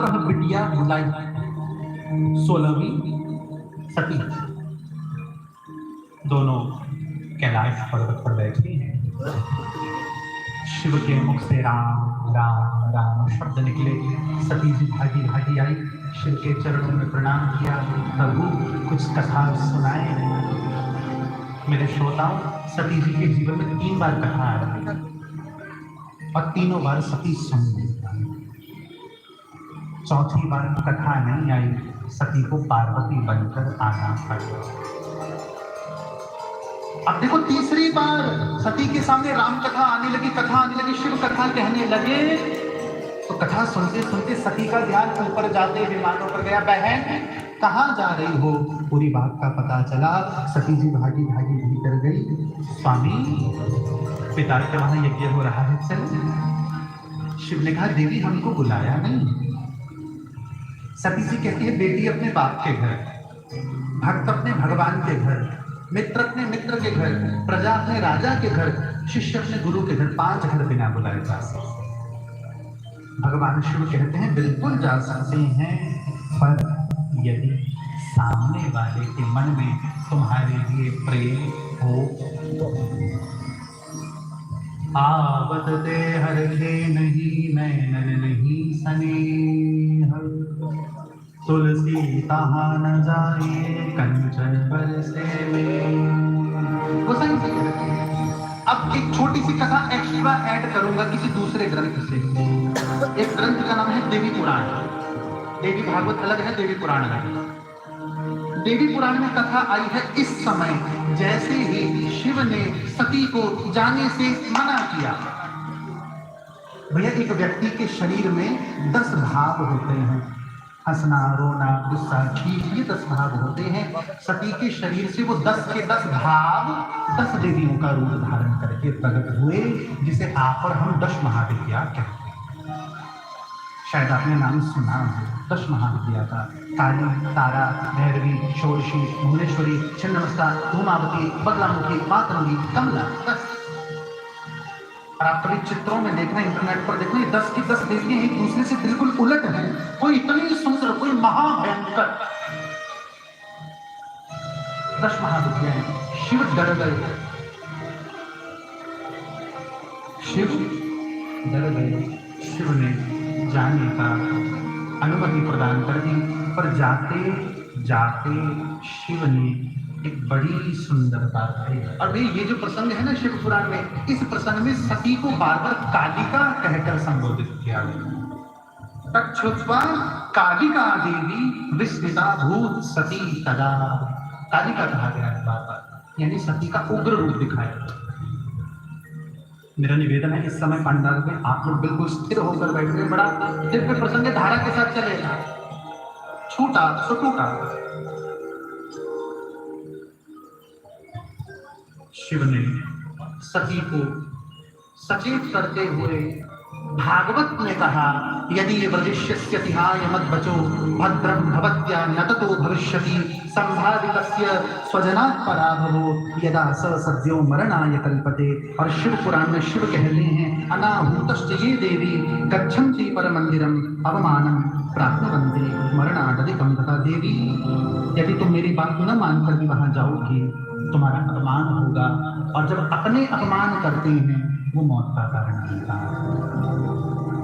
बिटिया बुलाई 16वीं सती। दोनों कैलाश पर्वत पर बैठी हैं। शिव के मुख से राम राम राम शब्द निकले। सती जी भागी भागी आई, शिव के चरणों में प्रणाम किया। प्रभु कुछ कथा सुनाए। मेरे श्रोताओं, सती जी के जीवन में 3 बार कथा आई और तीनों बार सती सुन ली। चौथी बार कथा नहीं आई, सती को पार्वती बनकर आना पड़ा। अब देखो तीसरी बार सती के सामने राम कथा आने लगी, कथा आने लगी, शिव कथा कहने लगे। तो कथा सुनते सुनते सती का ध्यान ऊपर जाते विमानों पर गया। बहन कहाँ जा रही हो? पूरी बात का पता चला। सती जी भागी भागी भीतर गई। स्वामी पिता के वहां यज्ञ हो रहा है, चल। शिव ने कहा देवी हमको बुलाया नहीं। सती जी कहती है बेटी अपने बाप के घर, भक्त अपने भगवान के घर, मित्र अपने मित्र के घर, प्रजा अपने राजा के घर, शिष्य अपने गुरु के घर। 5 घर बिना बुलाए जा सकते। भगवान शिव कहते हैं बिल्कुल जा सकते हैं, पर यदि सामने वाले के मन में तुम्हारे लिए प्रेम हो। आवत दे हर के नहीं नैनन नहीं स्नेह, तुलसी तहाँ न जाए कंचन बरसे में। वो सही से कहते हैं। अब एक छोटी सी कथा एक्स्ट्रा ऐड करूंगा किसी दूसरे ग्रंथ से। एक ग्रंथ का नाम है देवी पुराण। देवी भागवत अलग है, देवी पुराण अलग है। देवी पुराण में कथा आई है इस समय जैसे ही शिव ने सती को जाने से मना किया। भैया एक व्यक्ति के शरीर में 10 भाव होते हैं, हंसना, रोना, गुस्सा, ठीक, ये 10 भाव होते हैं। सती के शरीर से वो 10 के 10 भाव 10 देवियों का रूप धारण करके प्रकट हुए, जिसे आप और हम 10 महाविद्या कहते हैं। शायद आपने नाम सुना हो 10 महाविद्या का। काली, तारा, भैरवी, षोडशी, भुवनेश्वरी, छिन्नमस्ता, धूमावती, बगलामुखी, मातंगी, कमला। 10। और आप कभी चित्रों में देखना, इंटरनेट पर देखना, 10 की 10 देवियां एक दूसरे से बिल्कुल उलट हैं। कोई इतनी सुंदर, कोई महाभयंकर। 10 महाविद्याएं। शिव डर गए, शिव डर गए। शिव ने जाने का अनुमति प्रदान कर दी, पर जाते जाते शिव ने एक बड़ी सुंदर बात कही। और भाई ये जो प्रसंग है ना शिव पुराण में, इस प्रसंग में सती को बार बार कालिका कहकर संबोधित किया गया। तच्छ्रुत्वा कालिका देवी विस्मिता भूत सती तदा। कालिका कहा गया है बार बार, यानी सती का उग्र रूप दिखाया। मेरा निवेदन है इस समय पंडाल में आप लोग बिल्कुल स्थिर होकर बैठे, बड़ा दिव्य प्रसंग धारा के साथ चलेगा। छूटा सो टूटा। शिव ने सती को सचेत करते हुए भागवत में कहा यदि व्रजिष्यस्यतिहाय मद्वचो भद्रं भवत्या न ततो भविष्यति संभावितस्य स्वजनात् पराभवो यदा स सद्यो मरणाय कल्पते। और शिव पुराण में शिव कहते हैं अनाहूतश्च ये देवी गच्छन्ति परमंदिरम अवमानम प्राप्नुवन्ति मरणादधिकं तथा। देवी यदि तुम मेरी बात न मानकर भी वहां जाओगी तुम्हारा अपमान होगा, और जब अपने अपमान करते हैं वो मौत का कारण बनता है।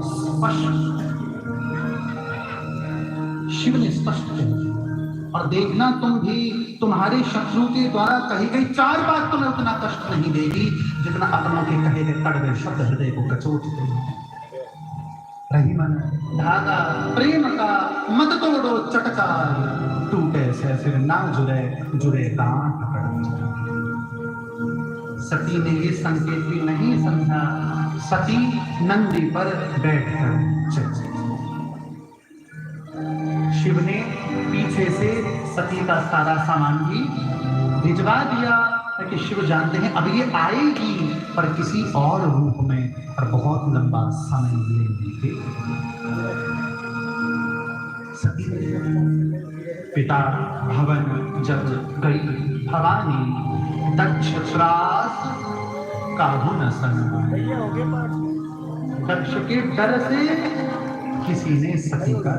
स्पष्ट शिव ने स्पष्ट किया। और देखना तुम भी तुम्हारे शत्रु के द्वारा कही गई 4 बात तुम्हें उतना कष्ट नहीं देगी जितना अपनों के कहे गए कड़वे शब्द हृदय को कचोटते हैं। रही मन धागा प्रेम का मत तोड़ो चटका, टूटे से फिर ना जुड़े जुड़े गांठ पकड़। सती ने ये संकेत भी नहीं समझा। सती नंदी पर बैठकर चल। शिव ने पीछे से सती का सारा सामान भी भिजवा दिया कि शिव जानते हैं अब ये आएगी पर किसी और रूप में, और बहुत लंबा समय लेंगे। सती पिता भवन जब गई भवानी, दक्ष त्रास काहू न सन। दक्ष के डर से किसी ने सती का